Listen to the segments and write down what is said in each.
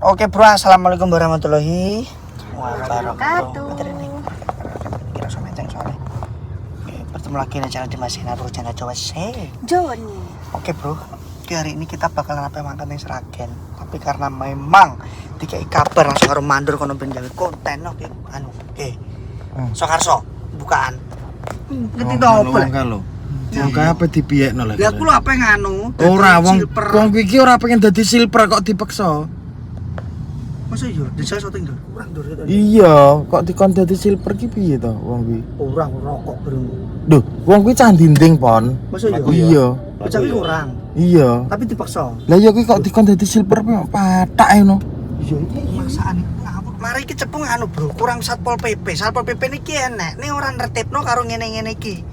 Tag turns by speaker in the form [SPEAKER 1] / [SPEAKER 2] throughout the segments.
[SPEAKER 1] Oke bro, assalamualaikum warahmatullahi wabarakatuh. Kira sama ceng soalnya. Bertemu lagi di channel Dimas Sinar Bro Janda Jawa
[SPEAKER 2] Joni.
[SPEAKER 1] Oke bro, hari ini kita bakalan apa makan yang Seragen. Tapi karena memang dikai kabar langsung karo mandur kono ben gawe konten oke. Sokarso bukaan. Ngerti to opo?
[SPEAKER 3] Wong apa dipiyekno lho.
[SPEAKER 1] Ya aku lho apa nganu?
[SPEAKER 3] Ora wong iki ora pengen dadi silver kok dipaksa.
[SPEAKER 1] Masa iya, desa syuting lho. Kurang dur.
[SPEAKER 3] Iya, kok dikon dadi silver ki piye to wong kuwi?
[SPEAKER 1] Ora rokok bro.
[SPEAKER 3] Duh, wong kuwi cah dinding pon.
[SPEAKER 1] Masa iya?
[SPEAKER 3] Iya.
[SPEAKER 1] Pecah kurang.
[SPEAKER 3] Iya.
[SPEAKER 1] Tapi dipaksa.
[SPEAKER 3] Lah iya kuwi kok dikon dadi silver patak ngono.
[SPEAKER 1] Iya iki masakan ngawur. Mari iki cepung anu bro, kurang Satpol PP. Satpol PP niki enek. Ning ora nertibno karo ngene-ngene iki.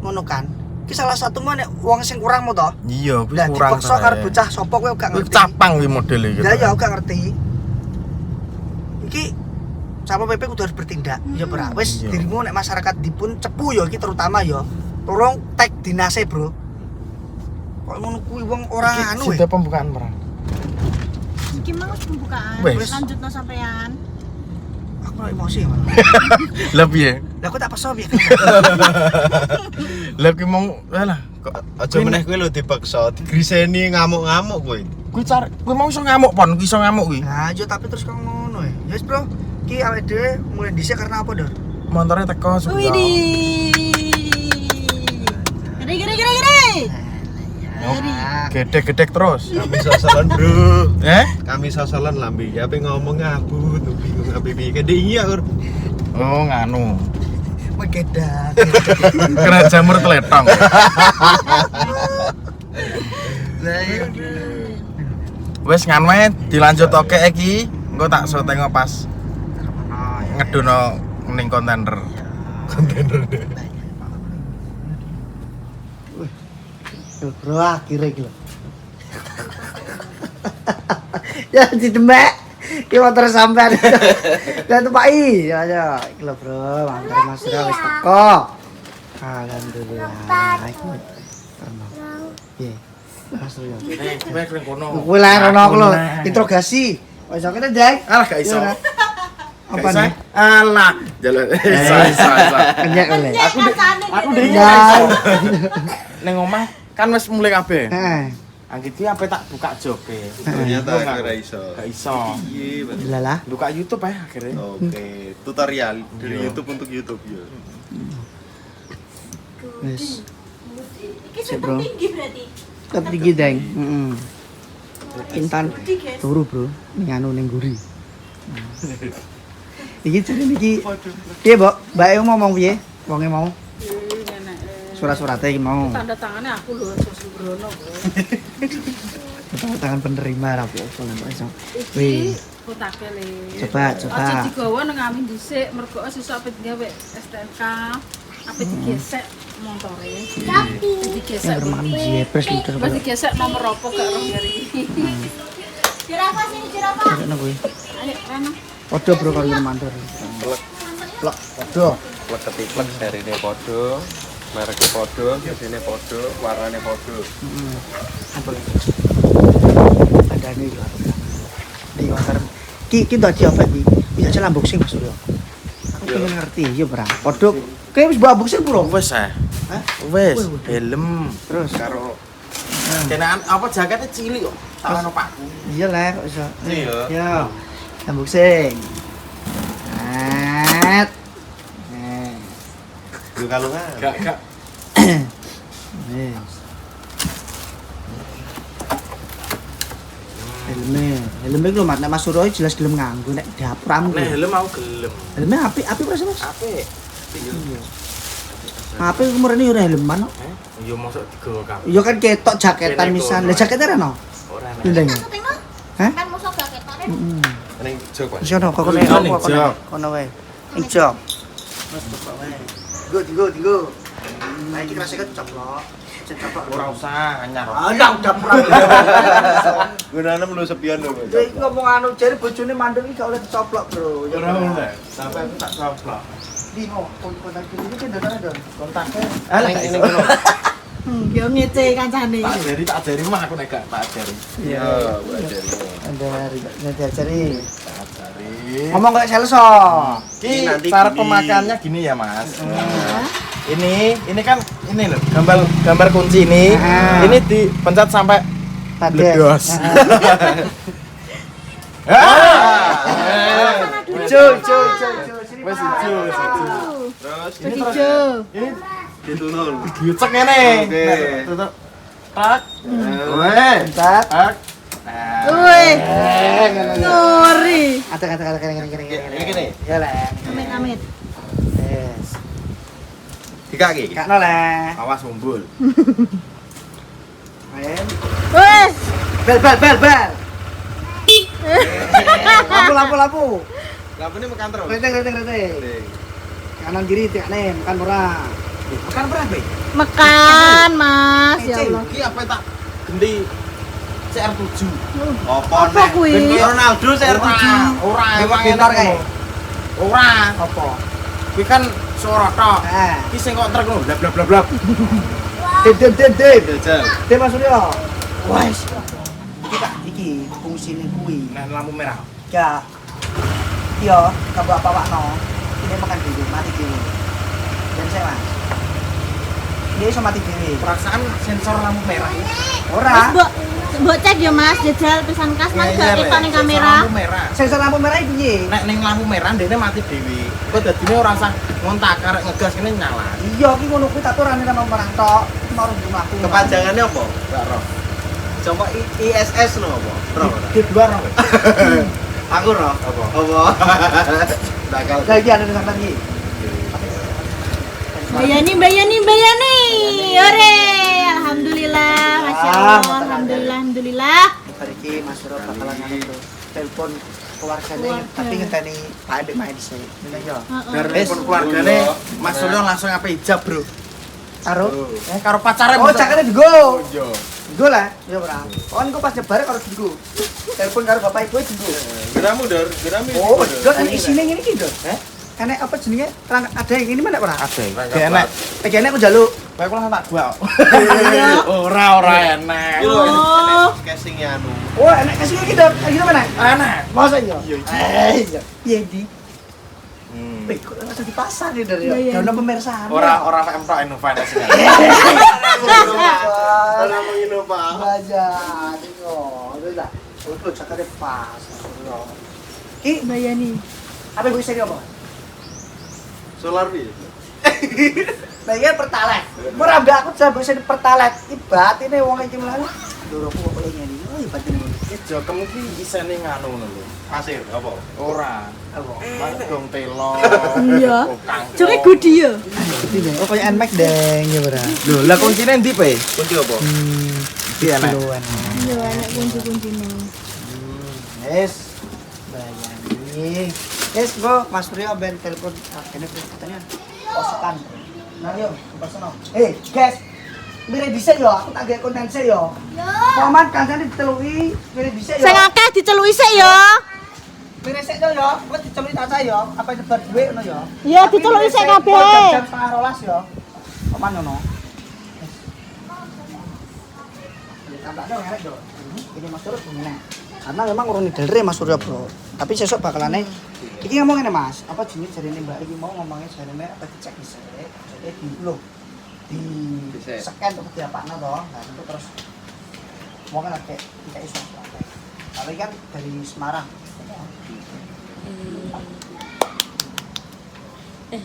[SPEAKER 1] Ngono kan. Iki salah satu nek wong sing kurang mo to.
[SPEAKER 3] Iya, kuwi
[SPEAKER 1] Lah
[SPEAKER 3] kurang.
[SPEAKER 1] dipaksa karo bocah sapa kowe gak ngerti.
[SPEAKER 3] Capang kuwi modele iki.
[SPEAKER 1] Ya ya gak ngerti. Iki Satpol PP kudu harus bertindak. Ya ora wis dirimu nek masyarakat dipun cepu ya iki terutama ya. Tolong tag dinase, Bro. Kok ngono kuwi wong ora anu
[SPEAKER 3] Sudah pembukaan perang.
[SPEAKER 2] Iki mau pembukaan.
[SPEAKER 3] Wes.
[SPEAKER 2] Lanjutno sampean.
[SPEAKER 1] Aku ora emosi malah.
[SPEAKER 3] Lah piye?
[SPEAKER 1] Lah aku tak peso piye.
[SPEAKER 3] Lah ki mau alah kok
[SPEAKER 4] Aja meneh kuwi lho dipaksa, digriseni ngamuk-ngamuk kuwi.
[SPEAKER 3] kuwi mau iso ngamuk pon, iso ngamuk kuwi.
[SPEAKER 1] Nah, yo tapi terus kok ngono ya. Ya wis, Bro. Ki awake dhewe mulai dhisik karena apa, Dor?
[SPEAKER 3] Montore teko sebelah.
[SPEAKER 2] Widih. Gede.
[SPEAKER 3] Gedek-gedek terus.
[SPEAKER 4] Kami sasalan, Bro.
[SPEAKER 3] Kami
[SPEAKER 4] sasalan lambe. Ya pe ngomong ngabut, bingung ape piye. Gede iya, Kur.
[SPEAKER 3] Oh, nganu.
[SPEAKER 1] Megedak.
[SPEAKER 3] Kena jamur teletong.
[SPEAKER 1] Lah iya.
[SPEAKER 3] Wes nganu ae dilanjutoke iki. Engko tak tengok pas ngedono ning kontainer.
[SPEAKER 1] Bro, akhirnya iki lho. Ya didemek. Ki motor sampean. Lah tupaki. Ya ya, iki lho, Bro. Motor Mas Ra wis teko. Alhamdulillah. Iki. Piye? Mas Ra.
[SPEAKER 3] Wes ning kono.
[SPEAKER 1] Kuwi lah rono aku lho, interogasi. Wis kene, Dek.
[SPEAKER 3] Alah gak iso.
[SPEAKER 1] Apa nih?
[SPEAKER 3] Alah, jalan iso.
[SPEAKER 1] Kenyek oleh.
[SPEAKER 3] Aku ndek ning omah kan wis mulai kabeh.
[SPEAKER 1] Heeh.
[SPEAKER 3] Anggit ki ape tak buka joke.
[SPEAKER 4] Ternyata ora iso.
[SPEAKER 3] Gak iso.
[SPEAKER 4] Iya, bener.
[SPEAKER 1] Lalah.
[SPEAKER 3] Buka YouTube ae akhirnya.
[SPEAKER 4] Oke, tutorial dari
[SPEAKER 3] Iya.
[SPEAKER 4] YouTube untuk YouTube ya.
[SPEAKER 1] Wis.
[SPEAKER 2] Iki
[SPEAKER 1] Sip, Bro.
[SPEAKER 2] tinggi berarti.
[SPEAKER 1] Tetep tinggi, Deng. Heeh. Intan turu, Bro. Ning anu ning guri. Iki jare niki. Piye, Mbok? Mbake ngomong piye? Wonge mau. Surat-suratnya iki mau.
[SPEAKER 2] Tanda tangannya aku lho Sembrono.
[SPEAKER 1] Tangan penerima ra apa-apa lah iso.
[SPEAKER 2] Iki
[SPEAKER 1] Wih,
[SPEAKER 2] kotake le.
[SPEAKER 1] coba.
[SPEAKER 2] Aja digawa nang amin dhisik mergo sesuk ape gawe STNK. Ape digesek montore. Digesek.
[SPEAKER 1] Ya remang jepres liter.
[SPEAKER 2] Wis digesek nomor apa gak roh ngeri. Jerapah sini jerapah.
[SPEAKER 1] Ono kuwi.
[SPEAKER 2] Ayo Reno.
[SPEAKER 1] Padha bro karo mantur. Plek. Padha.
[SPEAKER 4] Plek ketiplek serine padha, mereknya padha, mesinnya padha, warnanya padha.
[SPEAKER 1] Heeh. Apa? Adane iki. Di motor. Ki dadi apa iki? Bisa aja unboxing Mas Suryo. Aku pengen ngerti ya, Bro. Padha kayak wis mbok unboxing bro.
[SPEAKER 3] Wes ah.
[SPEAKER 1] Hah?
[SPEAKER 3] Wes,
[SPEAKER 1] Wes.
[SPEAKER 3] helm
[SPEAKER 1] Terus
[SPEAKER 3] karo kenaan apa jaketnya cilik kok. Tak ono pakku.
[SPEAKER 1] iya lah kok iso.
[SPEAKER 4] Iya.
[SPEAKER 1] Ya. Unboxing. Net.
[SPEAKER 4] Lu kalungan.
[SPEAKER 3] Gak.
[SPEAKER 1] Wes. Helme iki lho Mat, nek Mas Suryo jelas gelem nganggo nek dapuramu.
[SPEAKER 3] Nek helm mau gelem.
[SPEAKER 1] Helme apik berasa Mas.
[SPEAKER 3] Apik.
[SPEAKER 1] Iya. Apik umurane ora helman kok.
[SPEAKER 3] Yo mosok digawa kabeh.
[SPEAKER 1] Iya kan ketok jaketan
[SPEAKER 3] Kene
[SPEAKER 1] misan.
[SPEAKER 3] kono.
[SPEAKER 1] Lah jaketnya reno.
[SPEAKER 3] Ora nek.
[SPEAKER 1] Ndeng. Hah?
[SPEAKER 2] Kan musuh gaketane.
[SPEAKER 1] Heeh.
[SPEAKER 4] Ning jok, Pak.
[SPEAKER 1] Wis ono kok kono
[SPEAKER 3] Ning jok.
[SPEAKER 1] kono wae. Ning jok. Wes coba wae. Tigo. Nah iki rasane coplok. Coplok.
[SPEAKER 3] Ora usah anyar.
[SPEAKER 1] Ada udah pura.
[SPEAKER 4] Gunane melu sepian lho.
[SPEAKER 1] Ya iki ngomong anu jare bojone mandul iki gak oleh dicoplok, Bro. Ya
[SPEAKER 3] Ora oleh. Sampai aku tak coplok.
[SPEAKER 1] Di mau kontak iki kan ada.
[SPEAKER 3] Kontaknya.
[SPEAKER 1] Alah
[SPEAKER 3] Ning
[SPEAKER 1] ini
[SPEAKER 3] ini kono.
[SPEAKER 2] Yo ngece kancane.
[SPEAKER 3] Tak ajari mah aku nek gak tak ajari.
[SPEAKER 1] Iya.
[SPEAKER 4] Bu ajari.
[SPEAKER 1] Diajari.
[SPEAKER 3] Tak ajari.
[SPEAKER 1] Ngomong kayak sales so.
[SPEAKER 3] Ki
[SPEAKER 4] Nanti
[SPEAKER 3] cara
[SPEAKER 4] gini.
[SPEAKER 3] pemakaiannya gini ya mas. Ini kan ini loh gambar kunci ini.
[SPEAKER 1] Ah.
[SPEAKER 3] Ini dipencet sampai
[SPEAKER 1] Tades.
[SPEAKER 3] bledos.
[SPEAKER 1] Cuy. Sini,
[SPEAKER 3] Wes
[SPEAKER 1] Pak.
[SPEAKER 3] ijo.
[SPEAKER 4] Terus
[SPEAKER 3] Ini terus
[SPEAKER 2] Ijo.
[SPEAKER 3] ini
[SPEAKER 4] ditulur.
[SPEAKER 3] diucek ngene.
[SPEAKER 4] Oke.
[SPEAKER 3] Nah, tutup. Tak.
[SPEAKER 4] Weh.
[SPEAKER 1] Bentar.
[SPEAKER 3] Tak.
[SPEAKER 2] Woi.
[SPEAKER 1] Ngono ya.
[SPEAKER 2] Ngori.
[SPEAKER 1] Kata kene.
[SPEAKER 3] Ini gini.
[SPEAKER 1] Ya le.
[SPEAKER 2] Amit.
[SPEAKER 1] Yes.
[SPEAKER 3] Di kaki.
[SPEAKER 1] Kakno le.
[SPEAKER 3] Awas mumbul.
[SPEAKER 1] Main.
[SPEAKER 2] Woi.
[SPEAKER 1] Bel. Lampu.
[SPEAKER 3] Lampu ini makan terus.
[SPEAKER 1] Rete. Kanan kiri tiakne makan ora. Makan ora, Be?
[SPEAKER 2] Makan, Mas. Ya Allah.
[SPEAKER 3] Iki apa tak gendi CR7.
[SPEAKER 2] Apa kuwi?
[SPEAKER 3] Ben Ronaldo CR7. Ora,
[SPEAKER 1] Emang pintar kae.
[SPEAKER 3] Ora.
[SPEAKER 1] Apa?
[SPEAKER 3] Kuwi kan suara tok.
[SPEAKER 1] Eh.
[SPEAKER 3] Iki sing kok truk lho, blab.
[SPEAKER 1] Dem.
[SPEAKER 3] Jajal.
[SPEAKER 1] Dem Mas Suryo. Wes. Iki fungsine kuwi.
[SPEAKER 3] Nek lampu merah.
[SPEAKER 1] Ya. Iya, kabeh apa wakno. Ini makan dulu, mati dulu. Dan saya Mas. Dia iso mati dhewe.
[SPEAKER 3] Perasaan sensor lampu merah.
[SPEAKER 1] Ora.
[SPEAKER 2] Mbok cek ya Mas, jajal pesan kas Mas gak ketok ning kamera.
[SPEAKER 3] Lampu merah.
[SPEAKER 1] Sensor lampu merah iki piye?
[SPEAKER 3] Nek ning lampu merah dene mati dhewe. Kok dadine ora usah ngontak arek ngegas kene nyala.
[SPEAKER 1] Iya, ki ngono kuwi tak turane lampu merah tok. Mau rumahku.
[SPEAKER 4] Kepanjangannya apa?
[SPEAKER 3] Gak roh.
[SPEAKER 4] Coba ISS no apa? Bro.
[SPEAKER 3] Di luar roh.
[SPEAKER 4] Aku roh. Apa? Bakal.
[SPEAKER 1] Lagi ada sampean iki.
[SPEAKER 2] Bayani. Ore. Alhamdulillah, Masya Allah. Alhamdulillah.
[SPEAKER 1] Hari iki Mas Suryo bakalan anu telepon keluargane
[SPEAKER 2] Keluarga.
[SPEAKER 1] tapi ngenteni Pak Adik main dhisik. Ngene yo.
[SPEAKER 3] Dar
[SPEAKER 1] Wes.
[SPEAKER 3] pun keluargane Mas Suryo langsung apa hijab, Bro.
[SPEAKER 1] Karo
[SPEAKER 3] Karo pacare.
[SPEAKER 1] Oh, cakane digo.
[SPEAKER 3] Iya.
[SPEAKER 1] Digo lah, ya ora. Oh, engko pas nyebar karo digo. Telepon karo bapak ibu digo.
[SPEAKER 4] Geramu Dor, geramu.
[SPEAKER 1] Oh, Dor, ini isine ngene iki, Dor. Enek apa jenenge? Ada yang ini mana ora?
[SPEAKER 3] Ada. Gak enak.
[SPEAKER 1] Iki enek aku njaluk.
[SPEAKER 3] Kayak aku langsung tak gua. Ora enak.
[SPEAKER 4] Itu
[SPEAKER 2] Oh.
[SPEAKER 4] casingnya anu.
[SPEAKER 1] Oh, enek kasih iki, Dor. Iki mana?
[SPEAKER 3] Enak.
[SPEAKER 1] Masa iya?
[SPEAKER 4] Iya, iki.
[SPEAKER 1] Iya. Iya, di.
[SPEAKER 3] Hmm.
[SPEAKER 1] Wih, kok langsung di pasar ya, Dor ya?
[SPEAKER 2] Iya.
[SPEAKER 1] Dono pemirsa.
[SPEAKER 3] Ora FM tok inovasi.
[SPEAKER 4] Orang menginap Pak.
[SPEAKER 1] Baja, tengok. Itu dah. Itu cakare pas. Ki,
[SPEAKER 2] Bayani.
[SPEAKER 1] apa gue seri apa?
[SPEAKER 4] Solar nih.
[SPEAKER 1] Bayar pertalite. Ora mbak aku sampe sing pertalite. Iki batine wong iki mlaku. Ndoroku kok koyo ngene. Oh, iya batine.
[SPEAKER 3] Iki jokem iki isine nganu ngono lho.
[SPEAKER 4] Pasir apa?
[SPEAKER 3] Ora.
[SPEAKER 1] Apa?
[SPEAKER 3] Dong telo.
[SPEAKER 2] Iya.
[SPEAKER 3] Tukang.
[SPEAKER 2] Cuk gudi ya.
[SPEAKER 1] Oh, koyo Nmax deng ya, Bro.
[SPEAKER 3] Lho, lah kuncine ndi, Pe?
[SPEAKER 4] Kunci apa?
[SPEAKER 3] Iki enak.
[SPEAKER 1] Kiloan.
[SPEAKER 2] Iya, enak kunci-kuncine.
[SPEAKER 1] Yes. Bayani. Yes, bro, Mas Suryo ben telepon kene katanya posokan. Nah, yo, ke sono. Guys. Mire dhisik yo, aku tak gawe konten sik yo. Yo. Paman kancane diteluki, mire dhisik yo.
[SPEAKER 2] Sing akeh diceluki sik ya.
[SPEAKER 1] Mire sik yo, kok diceluki tak yo, apa nyebar dhuwit ngono yo.
[SPEAKER 2] Iya, diceluki sik kabeh.
[SPEAKER 1] Jam 11:30 yo. Paman ngono. Tambahno ngarep yo. Ini Mas Suryo punya. Karena memang urung nidalre Mas Suryo, Bro. Tapi sesuk bakalane iki ngomong ngene Mas, apa jenenge jarine Mbak iki mau ngomongnya jarine apa dicek dhisik. Jadi di lho di scan untuk diapakno to. Nah, itu terus mau kan kayak iso. Tapi kan dari Semarang.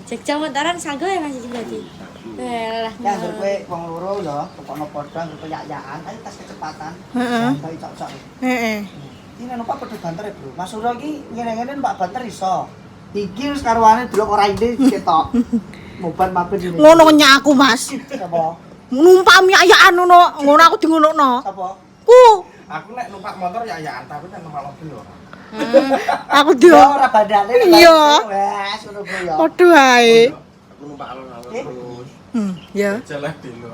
[SPEAKER 5] Jogja montoran sago ya Mas iki berarti. Lah.
[SPEAKER 1] Ya anggere kowe wong loro ya, pokoknya padha anggere koyak-yakan, ayo tes kecepatan.
[SPEAKER 2] Heeh.
[SPEAKER 1] Bayi cocok.
[SPEAKER 2] Heeh.
[SPEAKER 1] Ini numpak padha banter ya, Bro. Mas Suryo iki ngene-ngene numpak banter iso. Iki wis karuane delok ora ide ketok. Moban mabet ini.
[SPEAKER 2] Ngono nyak aku, Mas.
[SPEAKER 1] Sapa?
[SPEAKER 2] Numpak miayaan ngono aku di ngonokno.
[SPEAKER 1] Sapa?
[SPEAKER 2] Ku.
[SPEAKER 3] Aku nek numpak motor ya tapi kan numpak mobil ora.
[SPEAKER 2] Aku
[SPEAKER 1] Yo
[SPEAKER 2] dia.
[SPEAKER 1] ora bandane.
[SPEAKER 2] Iya.
[SPEAKER 1] Wes ngono kuwi ya.
[SPEAKER 2] Padha ae.
[SPEAKER 4] Aku numpak alon-alon
[SPEAKER 1] Eh?
[SPEAKER 4] terus.
[SPEAKER 2] Ya.
[SPEAKER 3] Jalan dino.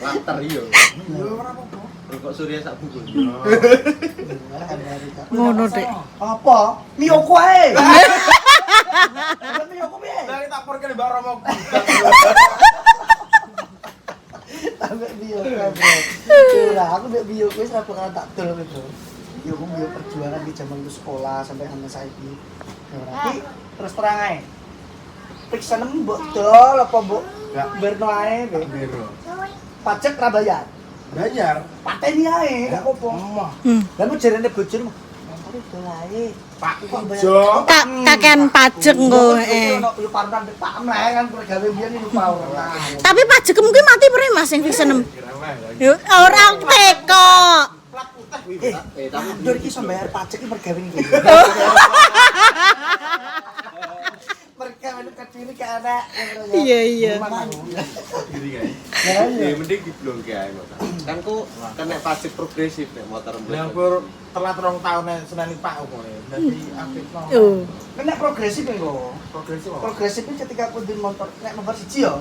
[SPEAKER 4] Latar iyo.
[SPEAKER 3] Yo ora apa-apa.
[SPEAKER 4] Rokok Surya sak buku.
[SPEAKER 2] Ngono, Dek.
[SPEAKER 1] Apa? Miyoko ae. Miyoko piye?
[SPEAKER 3] Dari tak pergi di Mbak Romo.
[SPEAKER 1] ambek bio bro. Ora, aku ambek bio wis ora bakal tak dol bro. Yo aku bio perjuangan di zaman lu sekolah sampai sampai saiki. Berarti terus terang ae. Periksa mbok dol apa mbok berno ae be.
[SPEAKER 3] Biro.
[SPEAKER 1] Pajak ra bayar.
[SPEAKER 3] Bayar.
[SPEAKER 1] Pateni ae gak apa-apa. Lah mau jarene bojone montore dol ae.
[SPEAKER 3] Pak
[SPEAKER 1] Kok bayar?
[SPEAKER 3] Jo.
[SPEAKER 5] Kakean pajak engko
[SPEAKER 1] Yo parutan Pak mleh kan gawe biyen lupa ora.
[SPEAKER 5] Tapi pajak mungkin mati pernah Mas yang fix 6. Yo ora teko.
[SPEAKER 1] Dur iki iso bayar pajak iki mergawe iki. Mergawe kadine ke anak.
[SPEAKER 5] Iya.
[SPEAKER 3] Diri kae.
[SPEAKER 4] Ya mending diblongke ae motor. Kan ku kena pajak progresif nek motor
[SPEAKER 3] Lah
[SPEAKER 4] mbok.
[SPEAKER 3] kur telat 2 tahun seneni Pak opo ya. Dadi aktifno.
[SPEAKER 5] Oh.
[SPEAKER 1] Nek progresif engko.
[SPEAKER 3] Progresif.
[SPEAKER 1] Progresif itu ketika aku di motor nek nomor 1 yo.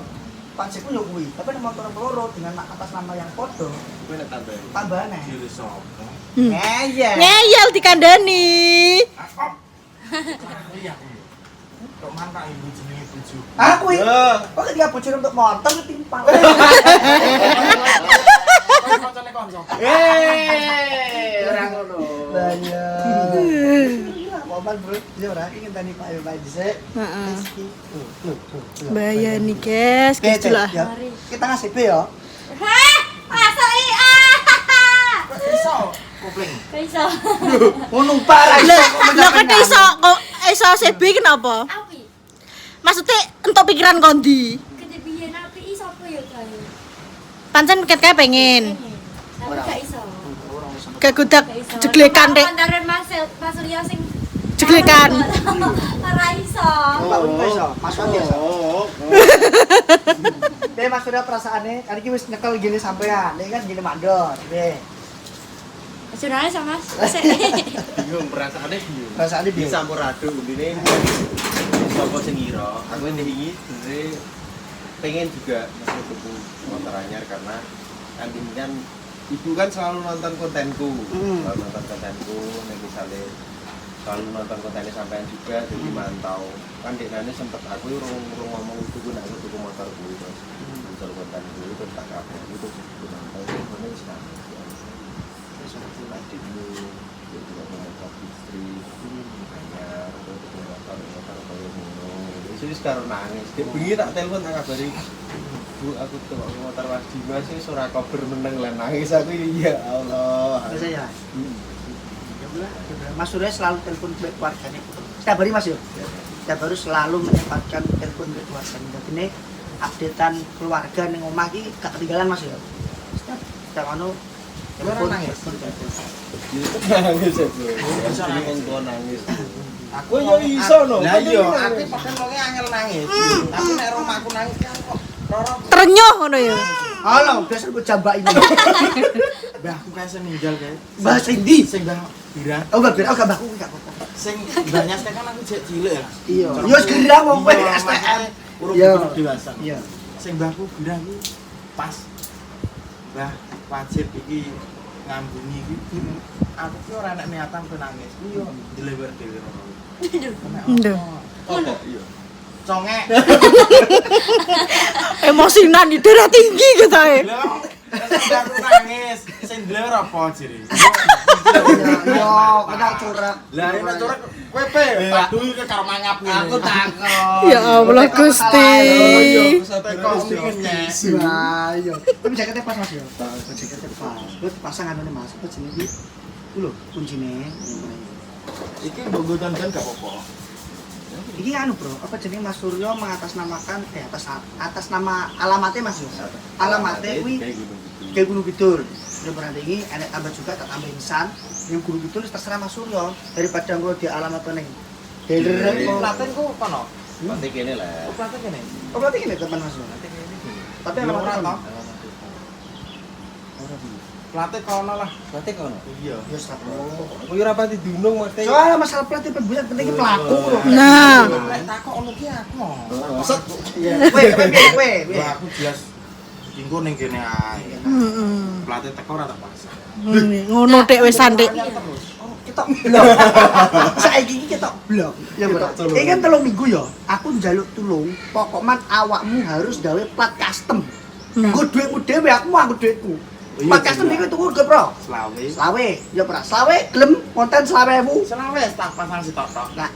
[SPEAKER 1] Pajakku yo kuwi, tapi nek motor peloro dengan atas nama yang podo,
[SPEAKER 4] Kuwi nek tambahin.
[SPEAKER 1] tambahane.
[SPEAKER 3] Diri sapa?
[SPEAKER 1] Ngeyel.
[SPEAKER 5] Ngeyel dikandani.
[SPEAKER 3] Iya. Kok mantak ibu jenenge bojo.
[SPEAKER 1] Aku iki. Kok ketika bojone untuk motor ketimpal.
[SPEAKER 3] Kancane konco.
[SPEAKER 4] Ora ngono.
[SPEAKER 1] Lah iya. Momen bro, dia ora ingin tani Pak Yo Pak dhisik.
[SPEAKER 5] Heeh.
[SPEAKER 1] Tuh.
[SPEAKER 5] Bahaya nih guys, guys
[SPEAKER 1] Oke,
[SPEAKER 5] lah.
[SPEAKER 1] ya. Kita ngasih B ya.
[SPEAKER 5] Heh, masuk
[SPEAKER 3] Iso kopling.
[SPEAKER 5] Iso.
[SPEAKER 1] Ngono parah.
[SPEAKER 5] Lah kok iso CB kenapa?
[SPEAKER 6] Api,
[SPEAKER 5] Maksudnya entuk pikiran kondi.
[SPEAKER 6] ketepian api sapa ya kae?
[SPEAKER 5] Pancen ket pengen.
[SPEAKER 6] Tapi gak iso.
[SPEAKER 5] Kegudak
[SPEAKER 6] Gak iso.
[SPEAKER 5] jeglekan rek,
[SPEAKER 6] Antaran Mas Surya sing
[SPEAKER 5] jeglekan.
[SPEAKER 6] ora iso.
[SPEAKER 1] Mbak Uni iso, Mas Uni iso. Deh Mas Surya perasaane, kan iki wis nyekel gini sampean, nek kan gini mandor. Deh.
[SPEAKER 6] Jurane sama Mas.
[SPEAKER 4] Bingung perasaane bingung.
[SPEAKER 1] Perasaane piye?
[SPEAKER 4] Dicampur aduk intine sapa sing ngira. Aku ini sebenarnya pengen juga masuk tuku motor anyar karena kan ibu kan selalu nonton kontenku. Selalu nonton kontenku, nek misale selalu nonton kontennya sampean juga jadi mantau. Kan dekane sempet aku urung ngomong tuku nek aku tuku motor kuwi terus muncul kontenku terus tak kabeh itu mantau ngene wis kan. Terus aku lagi dulu jadi motor istri anyar terus tuku motor koyo ngono. Wis karo nangis. Dek bengi tak telepon tak kabari Bu, aku tuh motor Mas Dimas wis ora kober meneng lan nangis aku ya Allah.
[SPEAKER 1] Bisa ya. Mas Surya selalu telepon ke keluarganya. Setiap hari Mas yo. Setiap hari selalu menyempatkan telepon ke keluarganya. Jadi ini updatean keluarga ning omah iki gak ketinggalan Mas yo. Setiap anu telepon
[SPEAKER 3] nangis?
[SPEAKER 4] Nangis ya, Bro. Bisa nangis.
[SPEAKER 3] Aku
[SPEAKER 4] yo iso no.
[SPEAKER 3] Lah iya, aku pakai wonge angel nangis. Tapi nek rumahku nangis kan kok roro.
[SPEAKER 5] Terenyuh ngono ya.
[SPEAKER 1] halo, biasa gue jambak ini.
[SPEAKER 3] Mbahku kae sing ninggal kae.
[SPEAKER 1] Mbah sing ndi?
[SPEAKER 3] Sing Mbah Bira.
[SPEAKER 1] Oh, Mbah Bira, oh gak mbahku gak apa-apa.
[SPEAKER 3] Sing mbahnya kan aku jek cilik ya.
[SPEAKER 1] Iya. Yo wis gerah wong kowe STM.
[SPEAKER 3] Urung
[SPEAKER 1] Iya.
[SPEAKER 3] dewasa.
[SPEAKER 1] Iya.
[SPEAKER 3] Sing mbahku Bira iki pas Mbah wajib iki ngambungi iki. Aku ki ora nek niatan ben nangis. Iya, dilewer dhewe rono.
[SPEAKER 5] Nduh.
[SPEAKER 4] Oh, iya.
[SPEAKER 3] Congek.
[SPEAKER 5] Emosinan di darah tinggi kita ya.
[SPEAKER 3] Lah, aku nangis. Sing dilewer apa jere?
[SPEAKER 1] Yo, kena curang.
[SPEAKER 3] Lah ini curang kowe pe, tak duwi ke karo mangap ngene. Aku takon.
[SPEAKER 5] Ya Allah Gusti.
[SPEAKER 3] Sampai kok ngenyek.
[SPEAKER 1] Ayo. Tapi jaketnya pas Mas yo. Jaketnya pas. Terus pasang anune Mas. Apa jenenge iki? Ku lho, kuncine.
[SPEAKER 3] Iki mbok tonton gak apa-apa.
[SPEAKER 1] Iki anu bro, apa jenenge Mas Suryo mengatasnamakan atas nama alamatnya Mas yo. Alamatnya kuwi kayak Gunung Kidul. Udah berarti ini enek tambah juga tak tambah insan. Yang Gunung Kidul terserah Mas Suryo daripada gua di alamat kene. Deler kok.
[SPEAKER 3] Klaten ku kono.
[SPEAKER 4] Nanti kene lah.
[SPEAKER 3] Oh, Klaten kene.
[SPEAKER 1] Oh berarti ini teman Mas Suryo. Tapi alamat
[SPEAKER 3] ora
[SPEAKER 1] kono.
[SPEAKER 3] to. Klaten kono lah.
[SPEAKER 4] Nanti kono.
[SPEAKER 3] Iya.
[SPEAKER 1] Yo satu.
[SPEAKER 4] Aku ora pati dunung mesti.
[SPEAKER 1] Soalnya masalah pelatih pembuat penting pelaku bro.
[SPEAKER 5] Nah.
[SPEAKER 3] Lek takok ngono ki aku.
[SPEAKER 1] Set. Weh.
[SPEAKER 3] Wah, aku jelas dinggo ning kene ae.
[SPEAKER 5] Heeh.
[SPEAKER 3] Pelatih teko ora tak pas.
[SPEAKER 5] Ngono dek wis sandik.
[SPEAKER 3] Terus.
[SPEAKER 1] Oh, kita blok. Saiki iki kita blok. Ya bro. Iki kan 3 minggu ya. Aku njaluk tulung, pokoknya awakmu harus gawe plat custom. Nggo dhuwitmu dhewe aku mau nggo dhuwitku.
[SPEAKER 3] Iya,
[SPEAKER 1] Podcast
[SPEAKER 3] iya.
[SPEAKER 1] niku tuku rego, Bro.
[SPEAKER 3] Selawe.
[SPEAKER 1] Selawe, ya pra. Selawe gelem konten 20.000.
[SPEAKER 3] Selawe tak pasang sitok-tok.
[SPEAKER 1] Nah,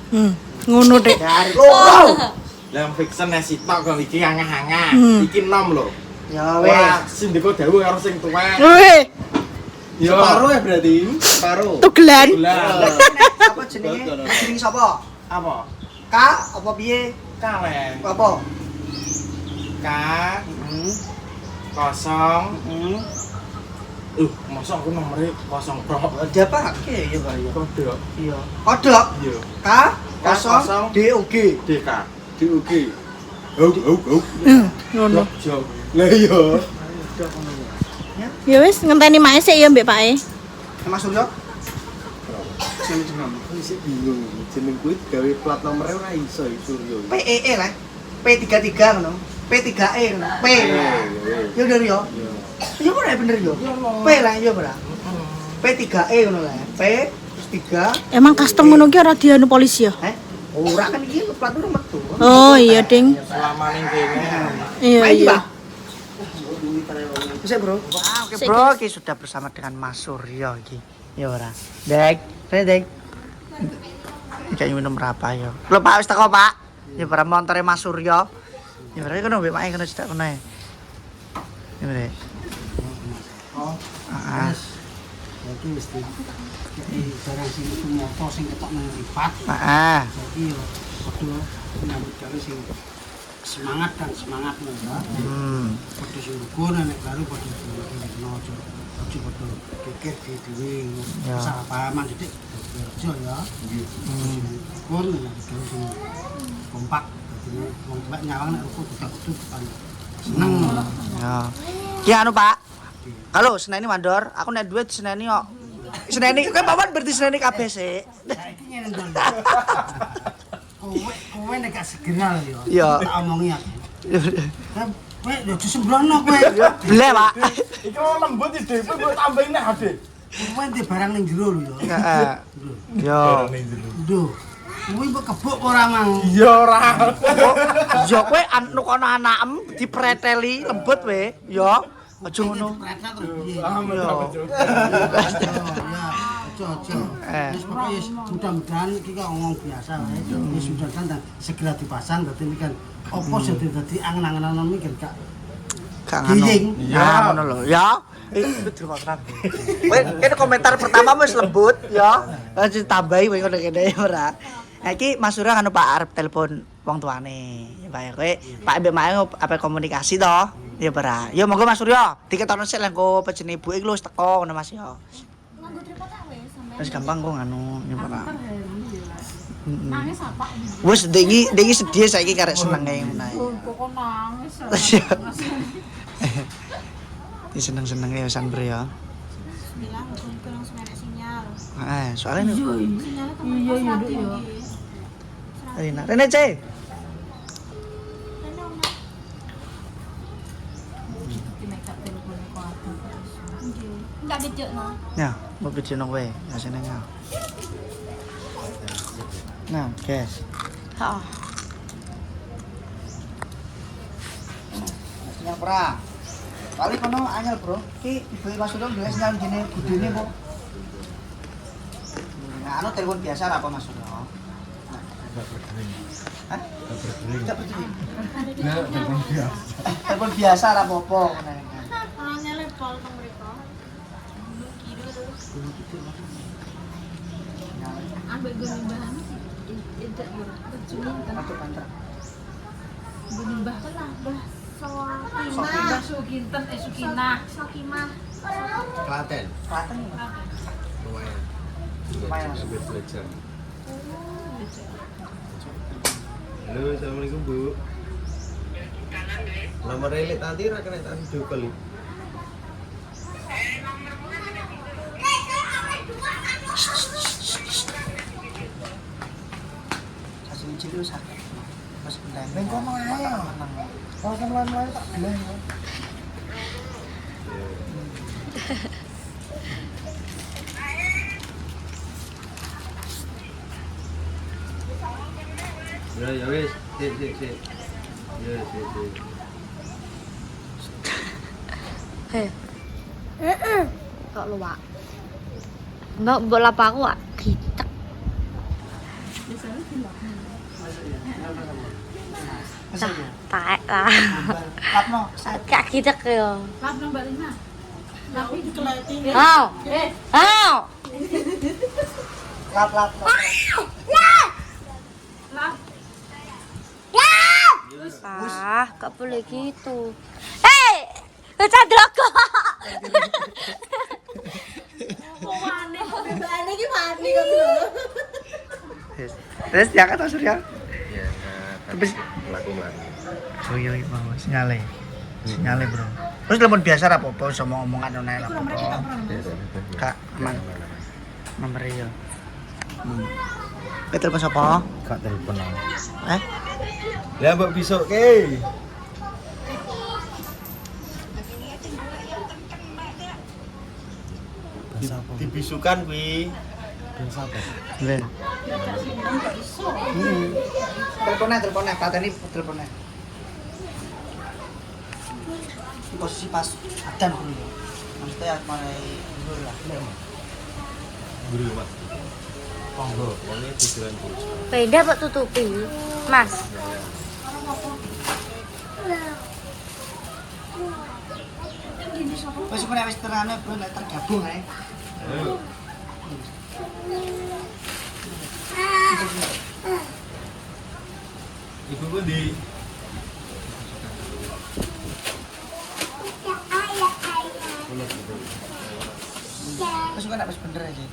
[SPEAKER 5] Ngono dek.
[SPEAKER 1] dari loro.
[SPEAKER 3] Lah fiction sitok kok iki angah-angah.
[SPEAKER 5] Hmm.
[SPEAKER 3] Iki nom lho.
[SPEAKER 1] Ya
[SPEAKER 3] Wah,
[SPEAKER 1] wis.
[SPEAKER 3] sing ndeko dawuh karo sing tuwek.
[SPEAKER 5] Weh,
[SPEAKER 3] Yo.
[SPEAKER 4] Separuh ya berarti. Separuh.
[SPEAKER 5] tugelan.
[SPEAKER 3] Lah,
[SPEAKER 1] Apa jenenge? Jenenge sapa?
[SPEAKER 3] apa?
[SPEAKER 1] K apa piye?
[SPEAKER 3] Kaleng.
[SPEAKER 1] Apa?
[SPEAKER 3] K
[SPEAKER 1] Heeh.
[SPEAKER 3] kosong.
[SPEAKER 1] Heeh.
[SPEAKER 3] Masa aku nomornya kosong prop.
[SPEAKER 1] Dapake ya, Pak ya.
[SPEAKER 3] Kode.
[SPEAKER 1] Iya. Kodok
[SPEAKER 3] Iya.
[SPEAKER 1] K kosong DOG.
[SPEAKER 3] DK.
[SPEAKER 4] DUG. Huk huk huk.
[SPEAKER 5] Ngono.
[SPEAKER 3] Jauh.
[SPEAKER 4] Lah iya.
[SPEAKER 5] Ya wis ngenteni mae sik ya mbek Pak.
[SPEAKER 1] Mas Suryo.
[SPEAKER 4] Wis bingung. Jeneng kuwi gawe plat nomere ora iso Suryo.
[SPEAKER 1] PEE lah. P33 ngono. P3E ngono. P. Ya bener ya. Ya bener bener ya. P lah ya bener. P3E ngono lah. P terus 3.
[SPEAKER 5] Emang custom ngono ki ora dianu polisi ya?
[SPEAKER 1] Ora kan iki plat nomor metu.
[SPEAKER 5] Oh iya, Ding.
[SPEAKER 3] Selama ning kene.
[SPEAKER 5] Iya
[SPEAKER 1] Main,
[SPEAKER 5] iya.
[SPEAKER 1] Pak. Bisa, Bro. Oke, Bro, kita sudah bersama dengan Mas Suryo iki. Ya ora. Dek, Dek. Kayak minum berapa ya? Lho Pak, wis teko, Pak. Ya para montore Mas Suryo. Ya berarti kono mbek Pak kono cedak kono ya. Ya berarti. Oh, heeh.
[SPEAKER 7] Jadi mesti jadi barang sing moto sing ketok nang lipat.
[SPEAKER 1] Heeh.
[SPEAKER 7] Jadi yo padha nyambut gawe sing semangat dan semangat ya. Padha sing lugu nek baru padha ngono aja. Aja padha kekir di dhewe.
[SPEAKER 1] Ya.
[SPEAKER 7] Salah pahaman titik aja ya. Kon nek gawe sing kompak dadi wong tuwek nyawang nek ruku kudu seneng.
[SPEAKER 1] Ya. Ki anu, Pak. Kalau seneni mandor, aku nek duit seneni kok. Seneni kowe papan berarti seneni kabeh sik.
[SPEAKER 7] Saiki ngene to. Kowe nek gak segera yo.
[SPEAKER 1] Iya.
[SPEAKER 7] Tak omongi aku. Kowe yo disembrono kowe.
[SPEAKER 1] Ble, Pak.
[SPEAKER 3] Iki lembut iki dhewe kok tambahin nek ade.
[SPEAKER 7] Kowe ndek barang ning jero lho yo.
[SPEAKER 1] Heeh. Yo.
[SPEAKER 7] Lho. Kowe mbok kebuk ora mang.
[SPEAKER 3] Iya ora.
[SPEAKER 1] Yo kowe anu kono anakem dipreteli lembut we, yo. Aja ngono.
[SPEAKER 7] Pretet terus piye?
[SPEAKER 1] Yo.
[SPEAKER 7] Aja. Wis pokoke wis mudah-mudahan iki kok ngomong biasa wae. Wis mudah-mudahan segera dipasang dadi iki kan opo sing dadi angen-angenan mikir gak
[SPEAKER 1] Gak ngono.
[SPEAKER 7] Giling.
[SPEAKER 1] Ya ngono lho, ya. Terima kasih. Kowe kene komentar pertama wis lembut, ya. Lanjut tambahi kowe ngono kene ora. Nah, iki Mas Surya kan Pak arep telepon wong tuane. Ya Pak ya kowe Pak mbek mae apa komunikasi to? Ya ora. Ya monggo Mas Surya, diketono sik lek engko pejene ibuke lho wis teko ngono Mas ya.
[SPEAKER 6] Nganggo tripod tak wes sampe.
[SPEAKER 1] Wis gampang kok nganu ya ora.
[SPEAKER 2] Nangis apa?
[SPEAKER 1] Wis dengi sedih saiki karek senenge ngono ae.
[SPEAKER 2] Kok nangis.
[SPEAKER 1] Ini seneng-seneng ya San Bro ya.
[SPEAKER 6] Bilang aku langsung ada sinyal.
[SPEAKER 1] Soalnya
[SPEAKER 6] Sinyalnya kan iya iya.
[SPEAKER 1] Rena C.
[SPEAKER 6] Enggak dijek no.
[SPEAKER 1] Ya, mau video nang kowe, senengnya. Nah, guys.
[SPEAKER 5] Heeh.
[SPEAKER 1] Sinyal pra. Kali kono anyel, Bro. Ki ibu Mas Suryo dhewe sinyal jene budene kok. Nah, anu telepon biasa apa Mas Suryo? Hah? Tidak berdering. Telepon biasa ora apa-apa ngono.
[SPEAKER 6] Orangnya lepol nang mereka. Ambek gue bahan tidak berjuang kan
[SPEAKER 1] Banter.
[SPEAKER 6] mbah kan lah mbah
[SPEAKER 2] Mbak Sukinten Sukinah.
[SPEAKER 6] Sokimah
[SPEAKER 4] Klaten.
[SPEAKER 1] Klaten.
[SPEAKER 4] Lumayan.
[SPEAKER 1] Lumayan, Mas.
[SPEAKER 4] Sambil belajar. Halo, assalamualaikum Bu. Nomor relit nanti ra kena tak video call.
[SPEAKER 1] Kasih cilu sak. Mas bentar. Ben kono ae. Oh, sampeyan tak bilang.
[SPEAKER 4] Ya wis, sip. Ya sip.
[SPEAKER 8] Heh. Kok luwak. Mbak mbok lapa aku ah gitek. Tak lah.
[SPEAKER 1] Lapno.
[SPEAKER 8] Kak gitek yo.
[SPEAKER 2] Lap nang Mbak Lina. Lap iki
[SPEAKER 8] Au. Au.
[SPEAKER 1] Lap.
[SPEAKER 2] lap.
[SPEAKER 8] Ah, gak boleh gitu. Hei, Chandra kok.
[SPEAKER 1] Terus diangkat atau Surya?
[SPEAKER 4] Iya,
[SPEAKER 1] Terus
[SPEAKER 4] laku-laku.
[SPEAKER 1] oh iya mau sinyale bro. Terus telepon biasa apa sama omongan online apa? Kak, aman. Nomor iya. Telepon siapa?
[SPEAKER 4] Kak telepon aku.
[SPEAKER 1] Eh?
[SPEAKER 4] Lah mbok besok ke. Dibisukan kuwi.
[SPEAKER 1] Ben. Teleponnya, pateni teleponnya. Di posisi pas adan dulu. Maksudnya mulai dulu lah.
[SPEAKER 4] Guru Mas. Monggo, wong iki tujuan bos.
[SPEAKER 8] Beda kok tutupi, Mas.
[SPEAKER 1] Wis punya wis terane bro nek tergabung ae.
[SPEAKER 4] Ibu ku ndi?
[SPEAKER 1] Wis kok nek wis bener aja.